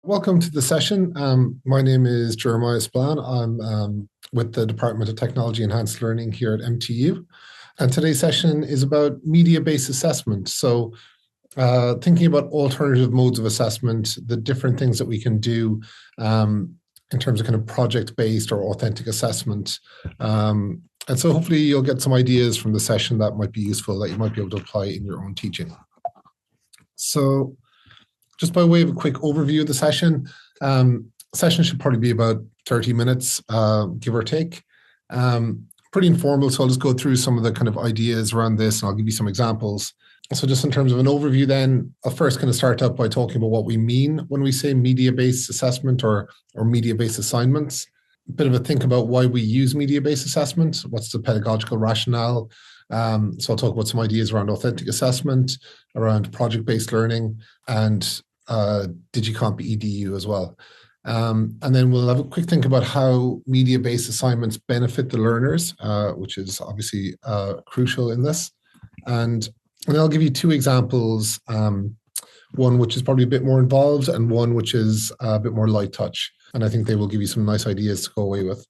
Welcome to the session. My name is Jeremiah Splan. I'm with the Department of Technology Enhanced Learning here at MTU. And today's session is about media-based assessment. So thinking about alternative modes of assessment, the different things that we can do in terms of kind of project-based or authentic assessment. And so hopefully you'll get some ideas from the session that might be useful that you might be able to apply in your own teaching. So just by way of a quick overview of the session, session should probably be about 30 minutes, give or take. Pretty informal, so I'll just go through some of the kind of ideas around this and I'll give you some examples. So just in terms of an overview then, I'll first kind of start up by talking about what we mean when we say media-based assessment or media-based assignments. A bit of a think about why we use media-based assessment, what's the pedagogical rationale. So I'll talk about some ideas around authentic assessment, around project-based learning, and DigiCompEdu as well. And then we'll have a quick think about how media-based assignments benefit the learners, which is obviously crucial in this. And then I'll give you two examples, one which is probably a bit more involved and one which is a bit more light touch. And I think they will give you some nice ideas to go away with.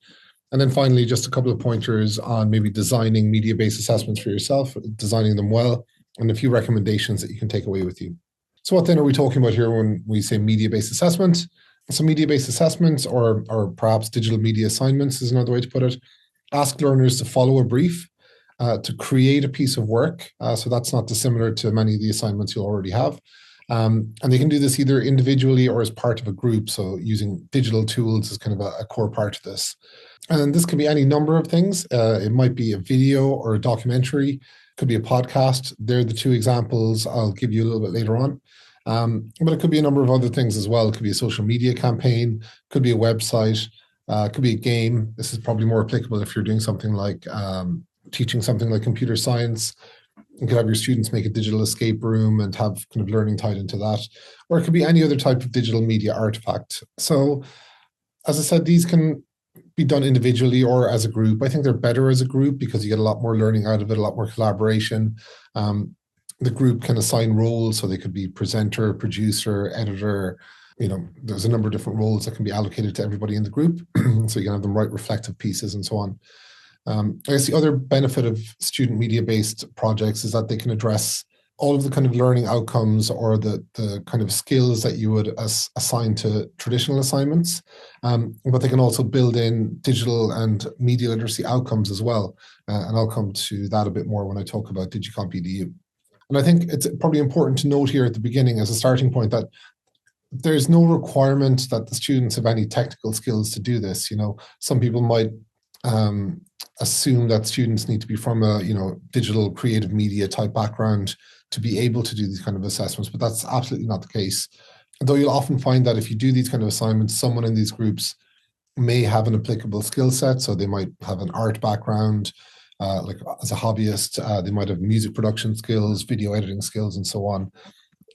And then finally, just a couple of pointers on maybe designing media-based assessments for yourself, designing them well, and a few recommendations that you can take away with you. So what then are we talking about here when we say media-based assessment? So media-based assessments or perhaps digital media assignments is another way to put it. Ask learners to follow a brief, to create a piece of work. So that's not dissimilar to many of the assignments you'll already have. And they can do this either individually or as part of a group. So using digital tools is kind of a core part of this. And this can be any number of things. It might be a video or a documentary. It could be a podcast. They're the two examples I'll give you a little bit later on. But it could be a number of other things as well. It could be a social media campaign, could be a website, could be a game. This is probably more applicable if you're doing something like teaching something like computer science. You could have your students make a digital escape room and have kind of learning tied into that. Or it could be any other type of digital media artifact. So as I said, these can be done individually or as a group. I think they're better as a group because you get a lot more learning out of it, a lot more collaboration. The group can assign roles, so they could be presenter, producer, editor. There's a number of different roles that can be allocated to everybody in the group. So you can have them write reflective pieces and so on. I guess the other benefit of student media-based projects is that they can address all of the kind of learning outcomes or the kind of skills that you would assign to traditional assignments, but they can also build in digital and media literacy outcomes as well. And I'll come to that a bit more when I talk about DigiCompEdu. And I think it's probably important to note here at the beginning as a starting point that there's no requirement that the students have any technical skills to do this. Some people might assume that students need to be from a digital creative media type background to be able to do these kind of assessments, but that's absolutely not the case. Though you'll often find that if you do these kind of assignments, someone in these groups may have an applicable skill set. So they might have an art background, like as a hobbyist, they might have music production skills, video editing skills, and so on.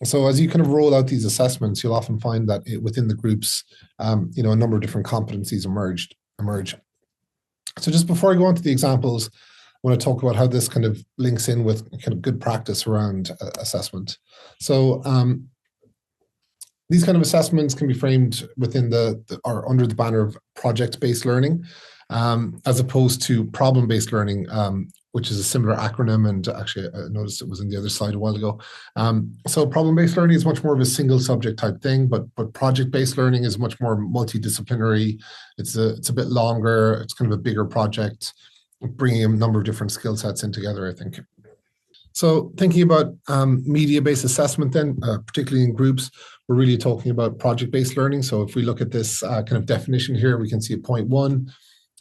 So as you kind of roll out these assessments, you'll often find that within the groups, a number of different competencies emerge. So just before I go on to the examples, I want to talk about how this kind of links in with kind of good practice around assessment. So these kind of assessments can be framed within or under the banner of project-based learning, as opposed to problem-based learning, which is a similar acronym. And actually, I noticed it was in the other slide a while ago. So problem-based learning is much more of a single subject type thing, but project-based learning is much more multidisciplinary. It's a bit longer. It's kind of a bigger project, bringing a number of different skill sets in together, I think. So thinking about media-based assessment then, particularly in groups, we're really talking about project-based learning. So if we look at this kind of definition here, we can see at point one,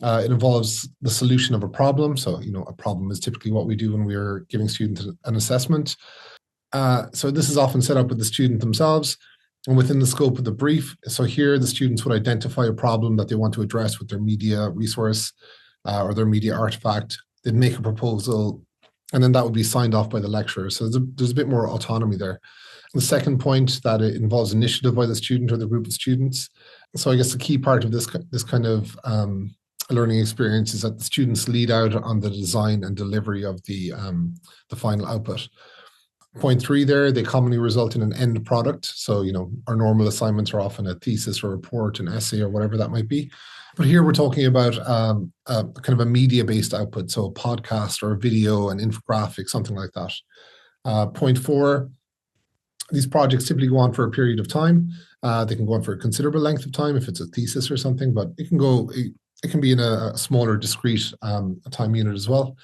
it involves the solution of a problem. So, a problem is typically what we do when we're giving students an assessment. So this is often set up with the student themselves and within the scope of the brief. So here, the students would identify a problem that they want to address with their media resource or their media artifact. They'd make a proposal, and then that would be signed off by the lecturer. So there's a bit more autonomy there. The second point, that it involves initiative by the student or the group of students. So I guess the key part of this kind of learning experience is that the students lead out on the design and delivery of the final output. Point three there, they commonly result in an end product. So, our normal assignments are often a thesis or report, an essay or whatever that might be. But here we're talking about kind of a media-based output, so a podcast or a video, an infographic, something like that. Point four, these projects typically go on for a period of time. They can go on for a considerable length of time if it's a thesis or something, but it can be in a smaller, discrete time unit as well.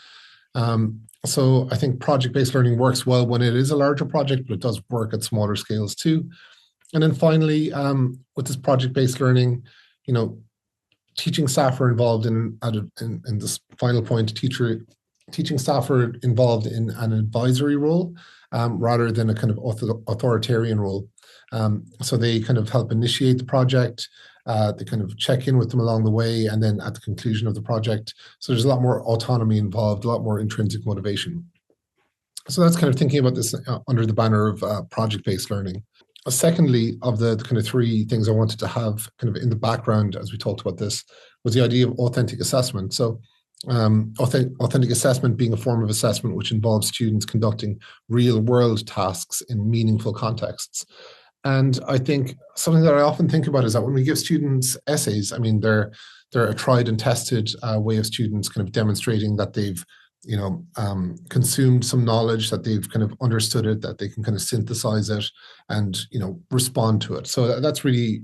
So I think project-based learning works well when it is a larger project, but it does work at smaller scales too. And then finally, with this project-based learning, teaching staff are involved in this final point, teaching staff are involved in an advisory role rather than a kind of authoritarian role. So they kind of help initiate the project, they kind of check in with them along the way, and then at the conclusion of the project. So there's a lot more autonomy involved, a lot more intrinsic motivation. So that's kind of thinking about this under the banner of project-based learning. Secondly, of the kind of three things I wanted to have kind of in the background as we talked about this was the idea of authentic assessment. So authentic assessment being a form of assessment which involves students conducting real-world tasks in meaningful contexts. And I think something that I often think about is that when we give students essays, I mean, they're a tried and tested way of students kind of demonstrating that they've consumed some knowledge, that they've kind of understood it, that they can kind of synthesize it and, respond to it. So that's really,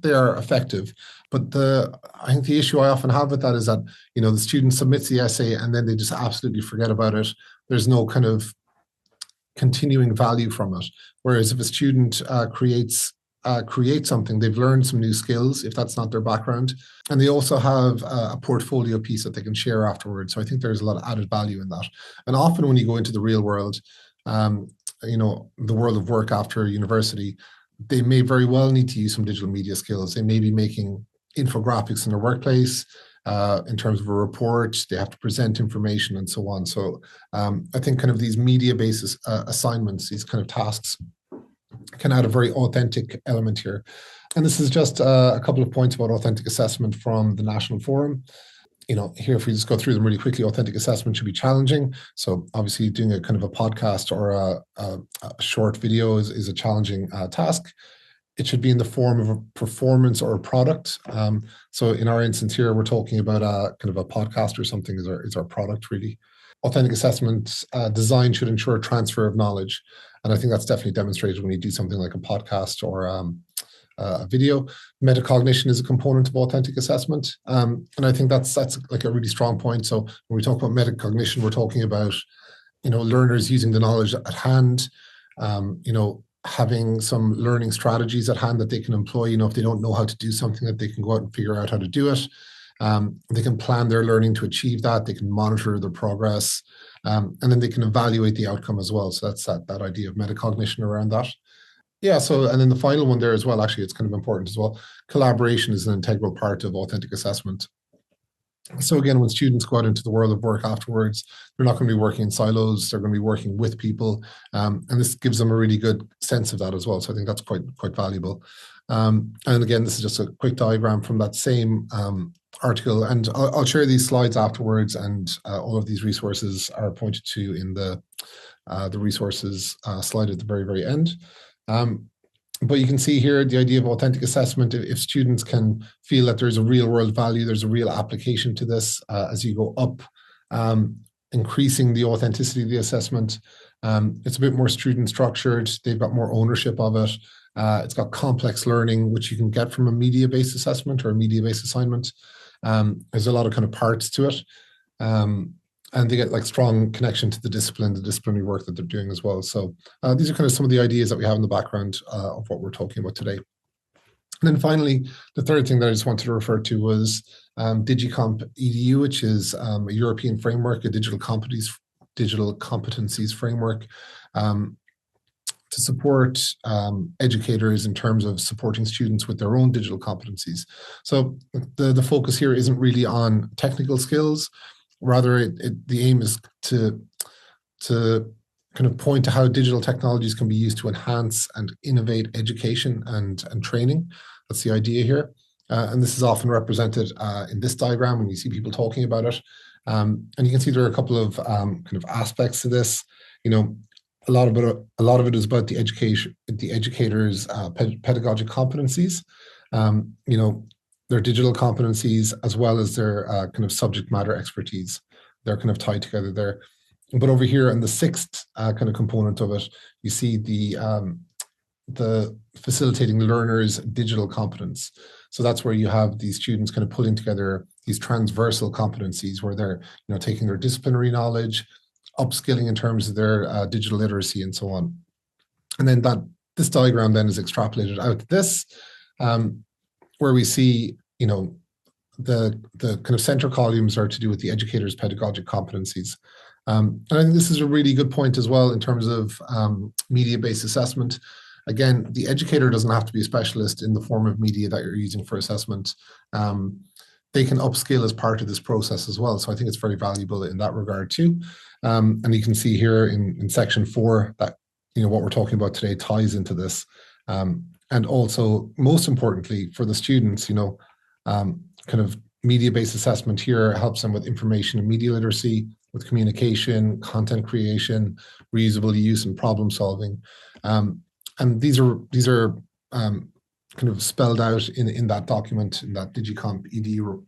they are effective. But I think the issue I often have with that is that, the student submits the essay and then they just absolutely forget about it. There's no kind of continuing value from it. Whereas if a student creates something, they've learned some new skills, if that's not their background, and they also have a portfolio piece that they can share afterwards. So I think there's a lot of added value in that. And often when you go into the real world, the world of work after university, they may very well need to use some digital media skills. They may be making infographics in their workplace. In terms of a report, they have to present information and so on. So I think kind of these media-based assignments, these kind of tasks, can add a very authentic element here. And this is just a couple of points about authentic assessment from the National Forum. Here, if we just go through them really quickly, authentic assessment should be challenging. So obviously doing a kind of a podcast or a short video is a challenging task. It should be in the form of a performance or a product. So in our instance here, we're talking about a kind of a podcast or something is our product really. Authentic assessment design should ensure transfer of knowledge. And I think that's definitely demonstrated when you do something like a podcast or a video. Metacognition is a component of authentic assessment. And I think that's like a really strong point. So when we talk about metacognition, we're talking about, learners using the knowledge at hand, having some learning strategies at hand that they can employ. If they don't know how to do something, that they can go out and figure out how to do it. They can plan their learning to achieve that. They can monitor their progress, and then they can evaluate the outcome as well. So that's that idea of metacognition around that. Yeah, so, and then the final one there as well, actually, it's kind of important as well. Collaboration is an integral part of authentic assessment. So again, when students go out into the world of work afterwards, they're not going to be working in silos. They're going to be working with people, and this gives them a really good sense of that as well. So I think that's quite valuable. And again, this is just a quick diagram from that same article, and I'll share these slides afterwards. And all of these resources are pointed to in the resources slide at the very end. But you can see here the idea of authentic assessment. If students can feel that there's a real world value, there's a real application to this as you go up, increasing the authenticity of the assessment. It's a bit more student structured. They've got more ownership of it. It's got complex learning, which you can get from a media-based assessment or a media-based assignment. There's a lot of kind of parts to it. And they get like strong connection to the disciplinary work that they're doing as well. So these are kind of some of the ideas that we have in the background of what we're talking about today. And then finally, the third thing that I just wanted to refer to was DigiCompEdu, which is a European framework, a digital competencies framework to support educators in terms of supporting students with their own digital competencies. So the focus here isn't really on technical skills. Rather, the aim is to kind of point to how digital technologies can be used to enhance and innovate education and training. That's the idea here. And this is often represented in this diagram when you see people talking about it. And you can see there are a couple of kind of aspects to this. a lot of it is about the educators' pedagogic competencies. You know, their digital competencies as well as their kind of subject matter expertise. They're kind of tied together there. But over here in the sixth kind of component of it, you see the facilitating learners' digital competence. So that's where you have these students kind of putting together these transversal competencies where they're, you know, taking their disciplinary knowledge, upskilling in terms of their digital literacy and so on. And then this diagram then is extrapolated out to this, where we see, you know, the kind of center columns are to do with the educator's pedagogic competencies. And I think this is a really good point as well in terms of media-based assessment. Again, the educator doesn't have to be a specialist in the form of media that you're using for assessment. They can upskill as part of this process as well. So I think it's very valuable in that regard too. And you can see here in section 4 that, you know, what we're talking about today ties into this. And also, most importantly, for the students, you know, kind of media-based assessment here helps them with information and media literacy, with communication, content creation, reusable use, and problem solving. And these are kind of spelled out in that document, in that DigiCompEdu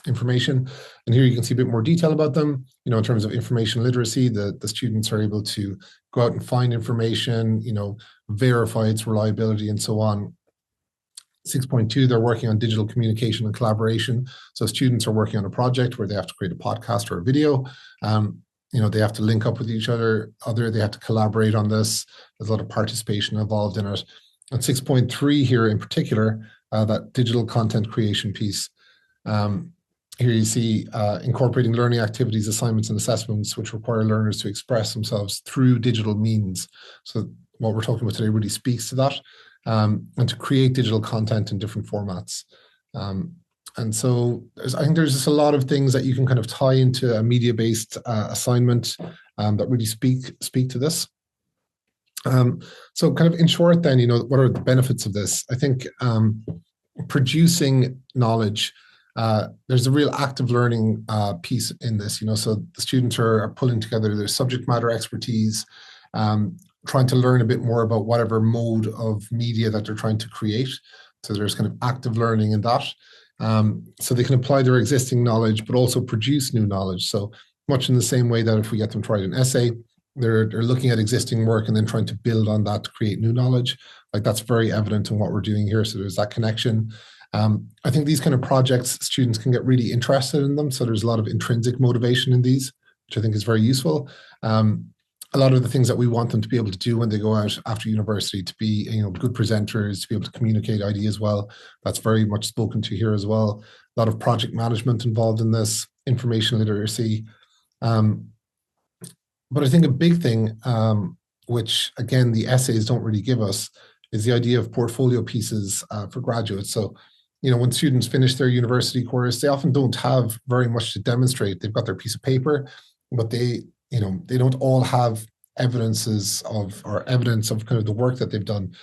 information. And here you can see a bit more detail about them. You know, in terms of information literacy, the students are able to go out and find information, you know, verify its reliability and so on. 6.2, they're working on digital communication and collaboration. So students are working on a project where they have to create a podcast or a video. You know, they have to link up with each other, they have to collaborate on this. There's a lot of participation involved in it. And 6.3 here in particular, that digital content creation piece. Here you see incorporating learning activities, assignments, and assessments which require learners to express themselves through digital means. So what we're talking about today really speaks to that. And to create digital content in different formats. And so I think there's just a lot of things that you can kind of tie into a media-based assignment that really speak to this. So kind of in short then, you know, what are the benefits of this? I think producing knowledge, there's a real active learning piece in this, you know, so the students are pulling together their subject matter expertise, trying to learn a bit more about whatever mode of media that they're trying to create. So there's kind of active learning in that. So they can apply their existing knowledge, but also produce new knowledge. So much in the same way that if we get them to write an essay, they're looking at existing work and then trying to build on that to create new knowledge. Like that's very evident in what we're doing here. So there's that connection. I think these kind of projects, students can get really interested in them. So there's a lot of intrinsic motivation in these, which I think is very useful. A lot of the things that we want them to be able to do when they go out after university, to be, you know, good presenters, to be able to communicate ideas well. That's very much spoken to here as well. A lot of project management involved in this, information literacy. But I think a big thing, which again, the essays don't really give us, is the idea of portfolio pieces for graduates. So, you know, when students finish their university course, they often don't have very much to demonstrate. They've got their piece of paper, but they don't all have evidence of kind of the work that they've done.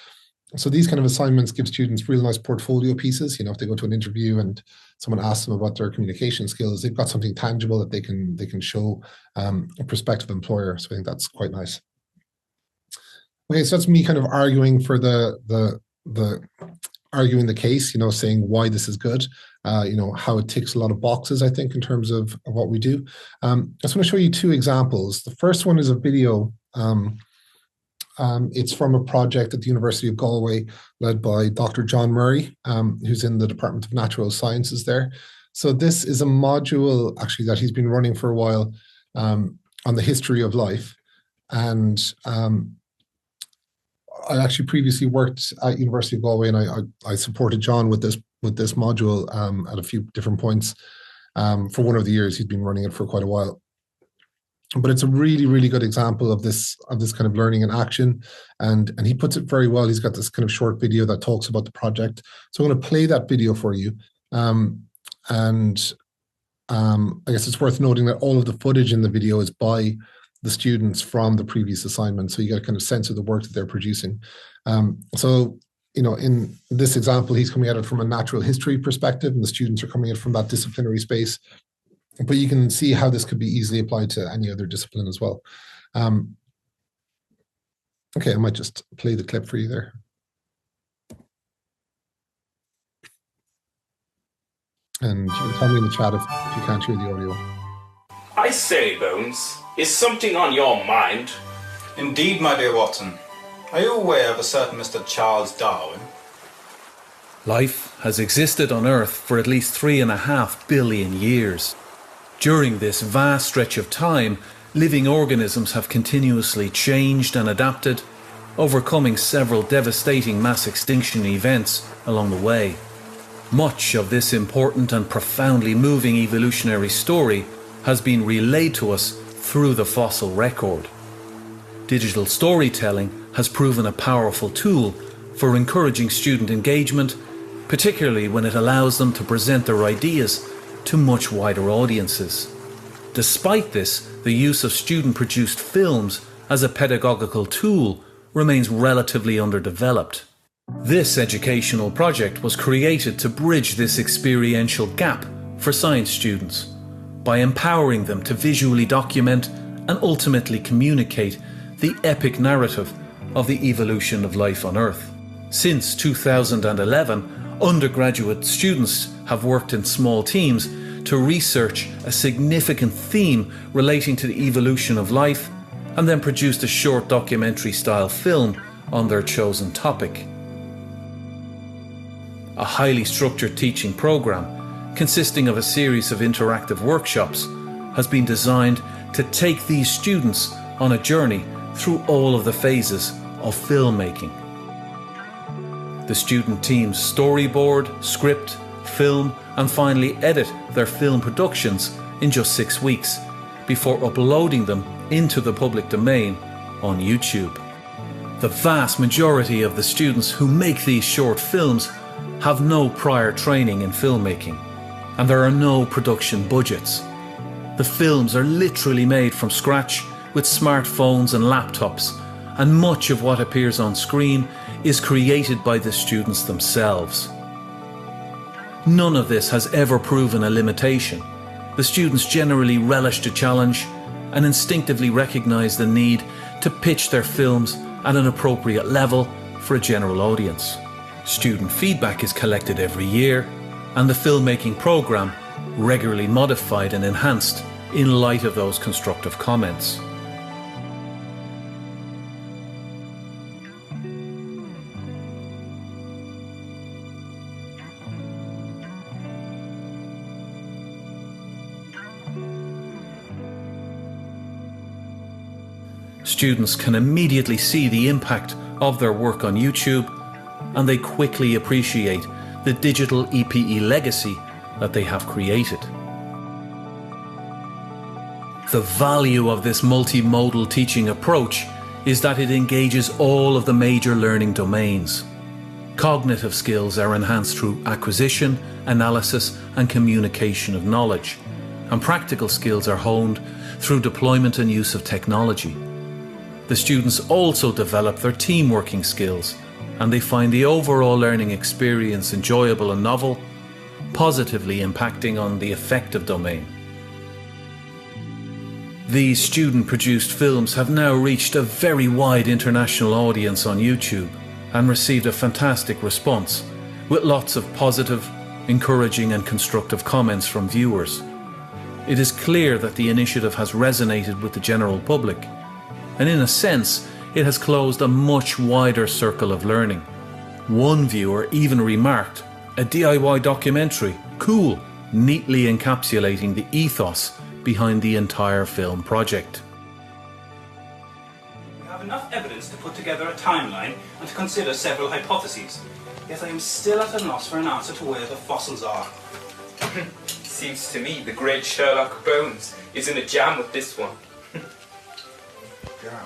So these kind of assignments give students real nice portfolio pieces. You know, if they go to an interview and someone asks them about their communication skills, they've got something tangible that they can show a prospective employer. So I think that's quite nice. Okay, so that's me kind of arguing for arguing the case, you know, saying why this is good, you know, how it ticks a lot of boxes, I think, in terms of what we do. I just want to show you 2 examples. The first one is a video. It's from a project at the University of Galway led by Dr. John Murray, who's in the Department of Natural Sciences there. So this is a module actually that he's been running for a while on the history of life. And I actually previously worked at University of Galway, and I supported John with this module at a few different points for one of the years. He's been running it for quite a while. But it's a really, really good example of this kind of learning in action, and he puts it very well. He's got this kind of short video that talks about the project. So I'm going to play that video for you, and I guess it's worth noting that all of the footage in the video is by the students from the previous assignment. So you get a kind of sense of the work that they're producing. So, you know, in this example, he's coming at it from a natural history perspective, and the students are coming at it from that disciplinary space. But you can see how this could be easily applied to any other discipline as well. Okay, I might just play the clip for you there. And you can tell me in the chat if you can't hear the audio. I say, Bones, is something on your mind? Indeed, my dear Watson. Are you aware of a certain Mr. Charles Darwin? Life has existed on Earth for at least 3.5 billion years. During this vast stretch of time, living organisms have continuously changed and adapted, overcoming several devastating mass extinction events along the way. Much of this important and profoundly moving evolutionary story has been relayed to us through the fossil record. Digital storytelling has proven a powerful tool for encouraging student engagement, particularly when it allows them to present their ideas to much wider audiences. Despite this, the use of student-produced films as a pedagogical tool remains relatively underdeveloped. This educational project was created to bridge this experiential gap for science students by empowering them to visually document and ultimately communicate the epic narrative of the evolution of life on Earth. Since 2011, undergraduate students have worked in small teams to research a significant theme relating to the evolution of life and then produced a short documentary-style film on their chosen topic. A highly structured teaching program consisting of a series of interactive workshops has been designed to take these students on a journey through all of the phases of filmmaking. The student teams storyboard, script, film and finally edit their film productions in just 6 weeks before uploading them into the public domain on YouTube. The vast majority of the students who make these short films have no prior training in filmmaking, and there are no production budgets. The films are literally made from scratch with smartphones and laptops, and much of what appears on screen is created by the students themselves. None of this has ever proven a limitation. The students generally relish the challenge and instinctively recognise the need to pitch their films at an appropriate level for a general audience. Student feedback is collected every year, and the filmmaking programme regularly modified and enhanced in light of those constructive comments. Students can immediately see the impact of their work on YouTube, and they quickly appreciate the digital EPE legacy that they have created. The value of this multimodal teaching approach is that it engages all of the major learning domains. Cognitive skills are enhanced through acquisition, analysis, and communication of knowledge, and practical skills are honed through deployment and use of technology. The students also develop their team working skills, and they find the overall learning experience enjoyable and novel, positively impacting on the affective domain. These student-produced films have now reached a very wide international audience on YouTube and received a fantastic response, with lots of positive, encouraging and constructive comments from viewers. It is clear that the initiative has resonated with the general public, and in a sense, it has closed a much wider circle of learning. One viewer even remarked, "A DIY documentary, cool," neatly encapsulating the ethos behind the entire film project. We have enough evidence to put together a timeline and to consider several hypotheses, yet I am still at a loss for an answer to where the fossils are. Seems to me the great Sherlock Bones is in a jam with this one. Jam.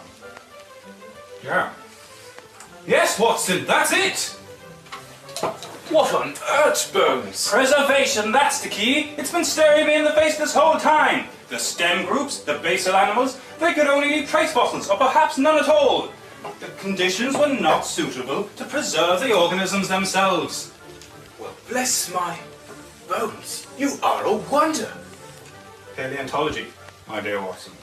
Jam. Yes, Watson, that's it! What on earth, Bones? Preservation, that's the key. It's been staring me in the face this whole time. The stem groups, the basal animals, they could only be trace fossils, or perhaps none at all. The conditions were not suitable to preserve the organisms themselves. Well, bless my Bones, you are a wonder. Paleontology, my dear Watson.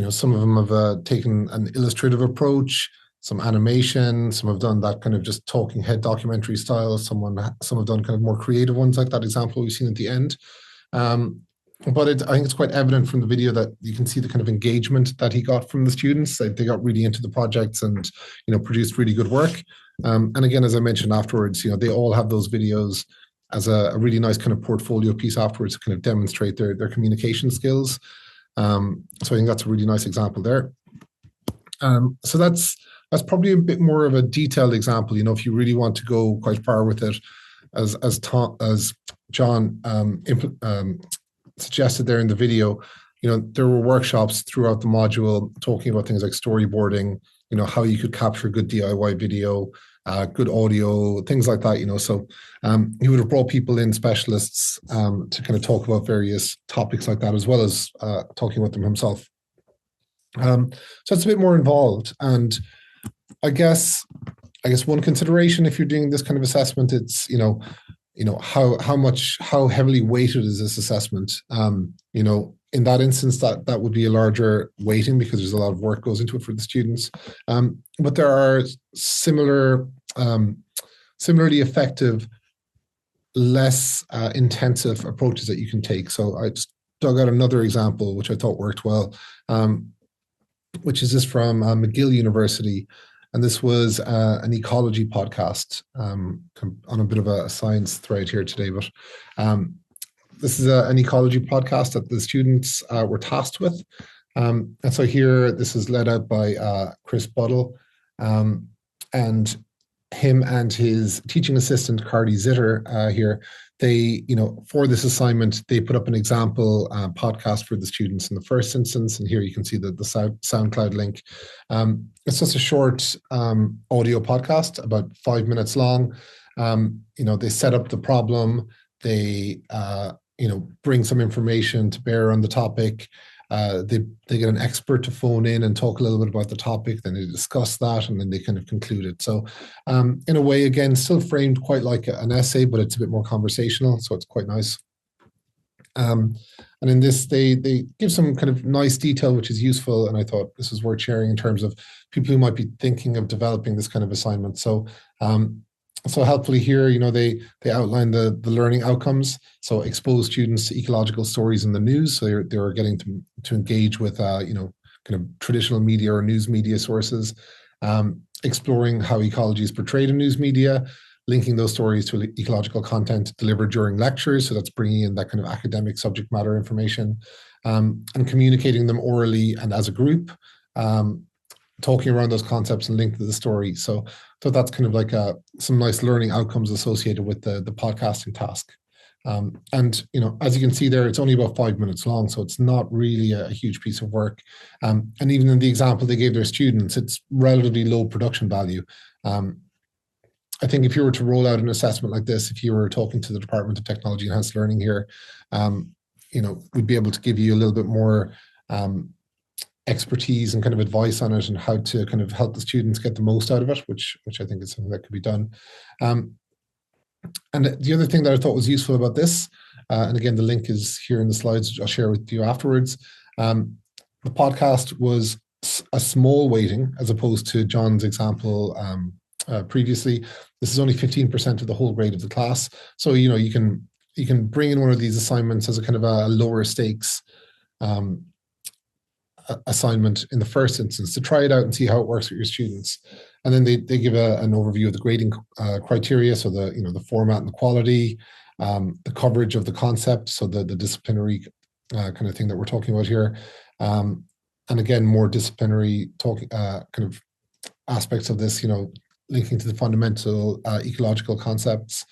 some of them have taken an illustrative approach, some animation, some have done that kind of just talking head documentary style, some have done kind of more creative ones like that example we've seen at the end. But I think it's quite evident from the video that you can see the kind of engagement that he got from the students. They got really into the projects and, produced really good work. And again, as I mentioned afterwards, they all have those videos as a really nice kind of portfolio piece afterwards to kind of demonstrate their communication skills. So I think that's a really nice example there. So that's probably a bit more of a detailed example. If you really want to go quite far with it, as John suggested there in the video, there were workshops throughout the module talking about things like storyboarding, how you could capture good DIY video, good audio, things like that, So he would have brought people in, specialists, to kind of talk about various topics like that, as well as talking about them himself. So it's a bit more involved. And I guess one consideration if you're doing this kind of assessment, it's, how heavily weighted is this assessment? In that instance, that would be a larger weighting because there's a lot of work goes into it for the students. But there are similarly effective, less intensive approaches that you can take. So I just dug out another example, which I thought worked well, which is this from McGill University. And this was an ecology podcast, on a bit of a science thread here today, but this is an ecology podcast that the students were tasked with. And so here, this is led out by Chris Buddle, and him and his teaching assistant, Cardi Zitter, here, they, for this assignment, they put up an example podcast for the students in the first instance. And here you can see the SoundCloud link. It's just a short audio podcast, about 5 minutes long. They set up the problem. They, bring some information to bear on the topic. They get an expert to phone in and talk a little bit about the topic, then they discuss that, and then they kind of conclude it. So in a way, again, still framed quite like an essay, but it's a bit more conversational, so it's quite nice. And in this, they give some kind of nice detail, which is useful, and I thought this is worth sharing in terms of people who might be thinking of developing this kind of assignment. So helpfully here, they outline the learning outcomes. So expose students to ecological stories in the news. So they're getting to engage with, kind of traditional media or news media sources, exploring how ecology is portrayed in news media, linking those stories to ecological content delivered during lectures. So that's bringing in that kind of academic subject matter information, and communicating them orally and as a group, talking around those concepts and linked to the story. So that's kind of like some nice learning outcomes associated with the podcasting task. And, as you can see there, it's only about 5 minutes long, so it's not really a huge piece of work. And even in the example they gave their students, it's relatively low production value. I think if you were to roll out an assessment like this, if you were talking to the Department of Technology Enhanced Learning here, we'd be able to give you a little bit more expertise and kind of advice on it and how to kind of help the students get the most out of it, which I think is something that could be done. And the other thing that I thought was useful about this, and again, the link is here in the slides, which I'll share with you afterwards. The podcast was a small weighting as opposed to John's example previously. This is only 15% of the whole grade of the class. So, you can bring in one of these assignments as a kind of a lower stakes assignment in the first instance to try it out and see how it works with your students. And then they give an overview of the grading criteria. So the format and the quality, the coverage of the concept. So the disciplinary kind of thing that we're talking about here. And again, more disciplinary talking kind of aspects of this, linking to the fundamental ecological concepts,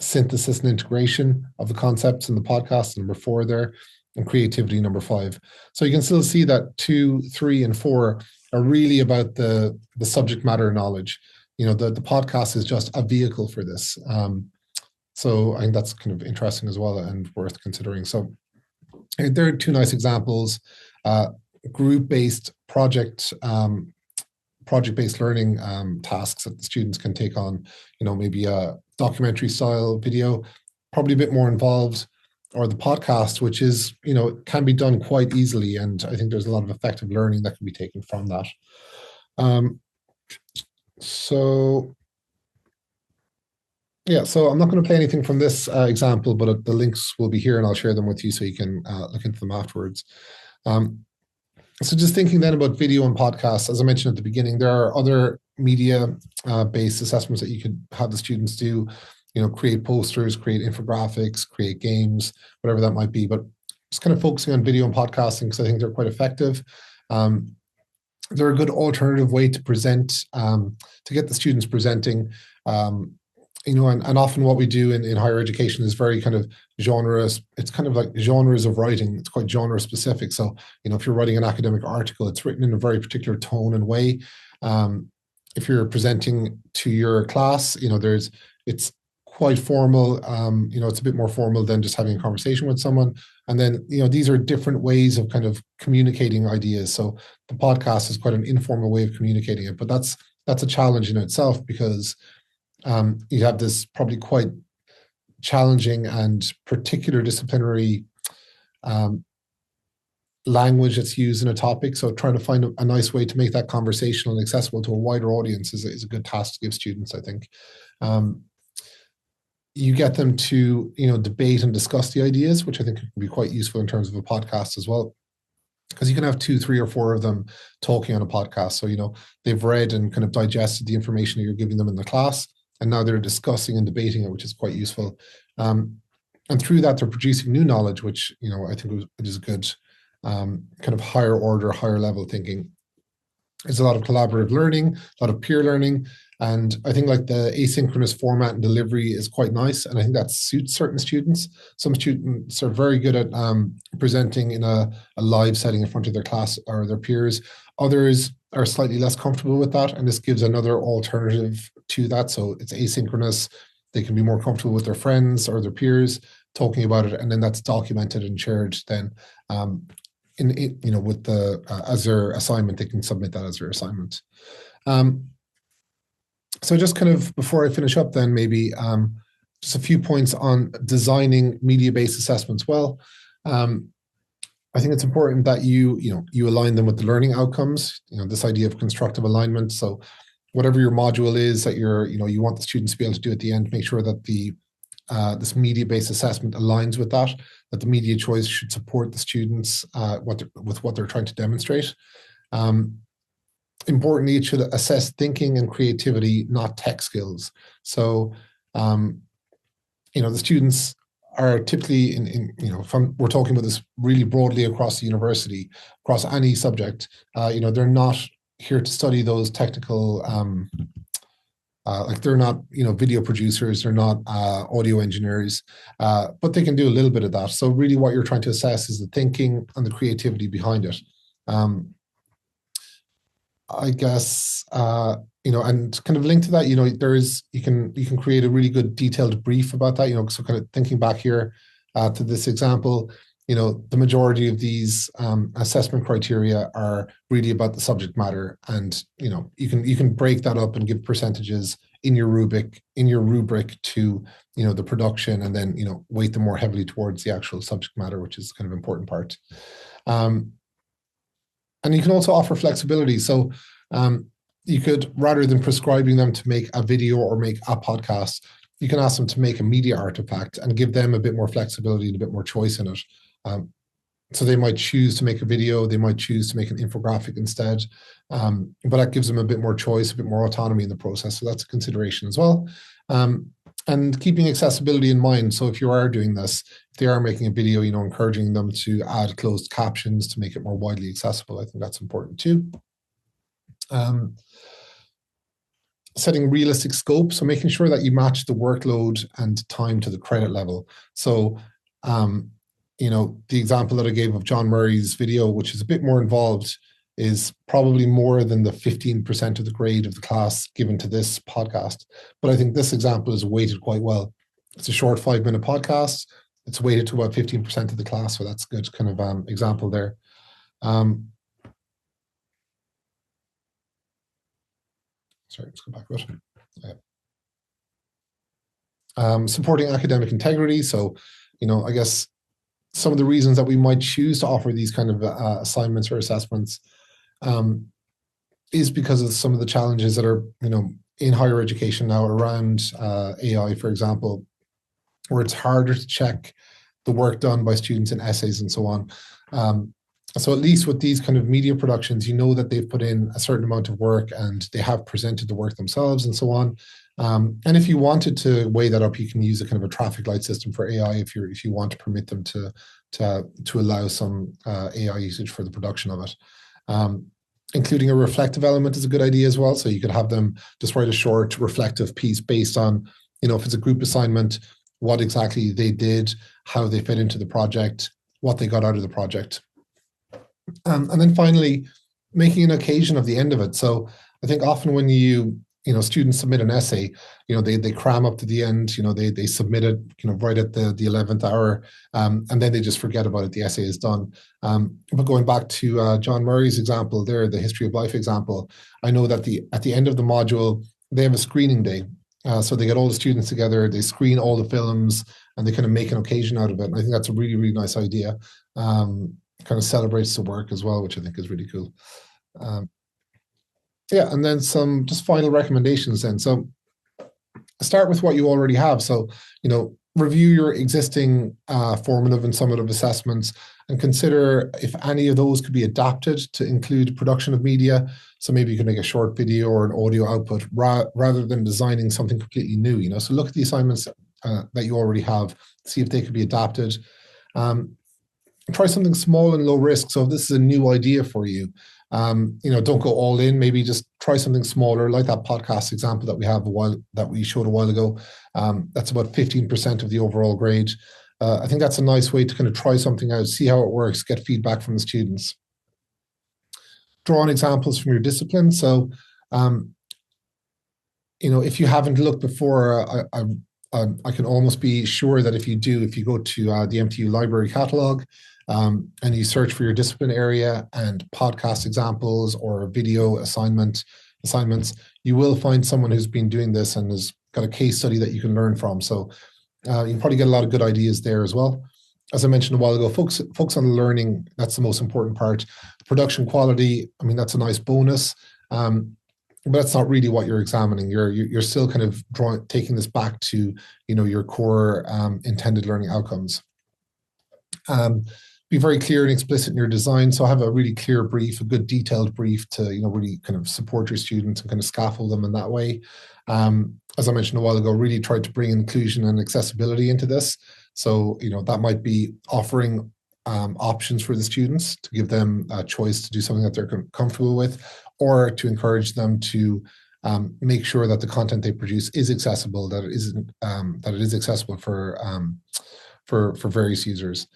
synthesis and integration of the concepts in the podcast, number 4 there, and creativity, number 5. So you can still see that 2, 3, and 4 are really about the subject matter knowledge. The podcast is just a vehicle for this. So I think that's kind of interesting as well and worth considering. So there are 2 nice examples, group-based project-based learning tasks that the students can take on, maybe a documentary style video, probably a bit more involved. or the podcast, which is, can be done quite easily. And I think there's a lot of effective learning that can be taken from that. So I'm not going to play anything from this example, but the links will be here and I'll share them with you so you can look into them afterwards. So just thinking then about video and podcasts, as I mentioned at the beginning, there are other media-based assessments that you could have the students do, create posters, create infographics, create games, whatever that might be. But just kind of focusing on video and podcasting because I think they're quite effective. They're a good alternative way to present, to get the students presenting. And often what we do in higher education is very kind of genres. It's kind of like genres of writing. It's quite genre specific. So, if you're writing an academic article, it's written in a very particular tone and way. If you're presenting to your class, it's quite formal. It's a bit more formal than just having a conversation with someone. And then, these are different ways of kind of communicating ideas. So the podcast is quite an informal way of communicating it, but that's a challenge in itself because you have this probably quite challenging and particular disciplinary language that's used in a topic. So trying to find a nice way to make that conversational and accessible to a wider audience is a good task to give students, I think. You get them to, debate and discuss the ideas, which I think can be quite useful in terms of a podcast as well. Because you can have 2, 3, or 4 of them talking on a podcast. So, they've read and kind of digested the information that you're giving them in the class. And now they're discussing and debating it, which is quite useful. And through that, they're producing new knowledge, which, I think is good kind of higher order, higher level thinking. There's a lot of collaborative learning, a lot of peer learning. And I think like the asynchronous format and delivery is quite nice. And I think that suits certain students. Some students are very good at presenting in a live setting in front of their class or their peers. Others are slightly less comfortable with that. And this gives another alternative to that. So it's asynchronous. They can be more comfortable with their friends or their peers talking about it. And then that's documented and shared then with as their assignment. They can submit that as their assignment. So just kind of before I finish up then maybe just a few points on designing media-based assessments well. I think it's important that you align them with the learning outcomes, this idea of constructive alignment. So whatever your module is that you want the students to be able to do at the end, make sure that this media-based assessment aligns with that the media choice should support the students with what they're trying to demonstrate. Importantly, it should assess thinking and creativity, not tech skills. So, the students are typically we're talking about this really broadly across the university, across any subject. They're not here to study those technical, like they're not, video producers, they're not audio engineers, but they can do a little bit of that. So really what you're trying to assess is the thinking and the creativity behind it. I guess, and kind of linked to that, you can create a really good detailed brief about that, so kind of thinking back here to this example, the majority of these assessment criteria are really about the subject matter. And, you can break that up and give percentages in your rubric to, the production and then, weight them more heavily towards the actual subject matter, which is kind of important part. And you can also offer flexibility. So you could, rather than prescribing them to make a video or make a podcast, you can ask them to make a media artifact and give them a bit more flexibility and a bit more choice in it. So they might choose to make a video, they might choose to make an infographic instead, but that gives them a bit more choice, a bit more autonomy in the process. So that's a consideration as well. And keeping accessibility in mind. So if you are doing this, if they are making a video, encouraging them to add closed captions to make it more widely accessible. I think that's important too. Setting realistic scope. So making sure that you match the workload and time to the credit level. So, the example that I gave of John Murray's video, which is a bit more involved, is probably more than the 15% of the grade of the class given to this podcast. But I think this example is weighted quite well. It's a short 5-minute podcast. It's weighted to about 15% of the class. So that's a good kind of example there. Sorry, let's go back a bit. Supporting academic integrity. So, I guess some of the reasons that we might choose to offer these kind of assignments or assessments is because of some of the challenges that are, in higher education now around AI, for example, where it's harder to check the work done by students in essays and so on. So at least with these kind of media productions, that they've put in a certain amount of work and they have presented the work themselves and so on. And if you wanted to weigh that up, you can use a kind of a traffic light system for AI if you want to permit them to allow some AI usage for the production of it. Including a reflective element is a good idea as well. So you could have them just write a short reflective piece based on, if it's a group assignment, what exactly they did, how they fit into the project, what they got out of the project. And then finally, making an occasion of the end of it. So I think often when students submit an essay, they cram up to the end, they submit it, right at the 11th hour, and then they just forget about it. The essay is done. But going back to John Murray's example there, the history of life example, I know that at the end of the module, they have a screening day. So they get all the students together, they screen all the films, and they kind of make an occasion out of it. And I think that's a really, really nice idea. Kind of celebrates the work as well, which I think is really cool. And then some just final recommendations then. So start with what you already have. So, review your existing formative and summative assessments and consider if any of those could be adapted to include production of media. So maybe you can make a short video or an audio output rather than designing something completely new, So look at the assignments that you already have, see if they could be adapted. Try something small and low risk. So if this is a new idea for you, don't go all in. Maybe just try something smaller, like that Podcst example that we showed a while ago. That's about 15% of the overall grade. I think that's a nice way to kind of try something out, see how it works, get feedback from the students. Draw on examples from your discipline. So, if you haven't looked before, I can almost be sure that if you go to the MTU library catalog, and you search for your discipline area and podcast examples or video assignments, you will find someone who's been doing this and has got a case study that you can learn from. So you can probably get a lot of good ideas there as well. As I mentioned a while ago, focus on the learning. That's the most important part. Production quality, that's a nice bonus, but that's not really what you're examining. You're still kind of taking this back to your core intended learning outcomes. Be very clear and explicit in your design. So have a really clear brief, a good detailed brief to really kind of support your students and kind of scaffold them in that way. As I mentioned a while ago, really try to bring inclusion and accessibility into this. So that might be offering options for the students to give them a choice to do something that they're comfortable with, or to encourage them to make sure that the content they produce is accessible, that it is accessible for various users.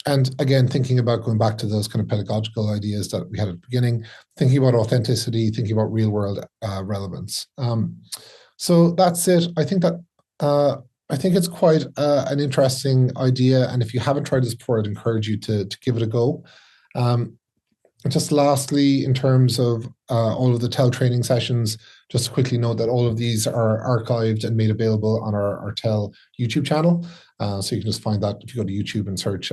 And again, thinking about going back to those kind of pedagogical ideas that we had at the beginning, thinking about authenticity, thinking about real world relevance. So that's it. I think it's quite an interesting idea. And if you haven't tried this before, I'd encourage you to give it a go. Just lastly, in terms of all of the TEL training sessions, just to quickly note that all of these are archived and made available on our TEL YouTube channel. So you can just find that if you go to YouTube and search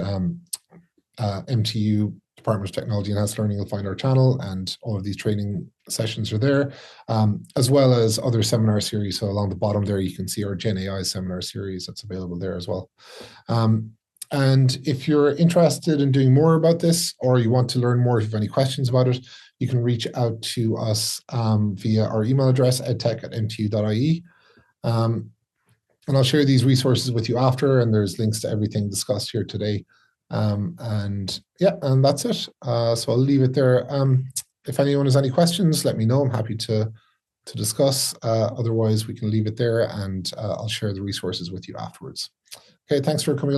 MTU Department of Technology and Enhanced Learning, you'll find our channel, and all of these training sessions are there, as well as other seminar series. So along the bottom there, you can see our Gen AI seminar series that's available there as well. And if you're interested in doing more about this, or you want to learn more, if you have any questions about it, you can reach out to us via our email address, edtech@mtu.ie. And I'll share these resources with you after, and there's links to everything discussed here today. And that's it. So I'll leave it there. If anyone has any questions, let me know. I'm happy to discuss. Otherwise, we can leave it there, and I'll share the resources with you afterwards. Okay, thanks for coming.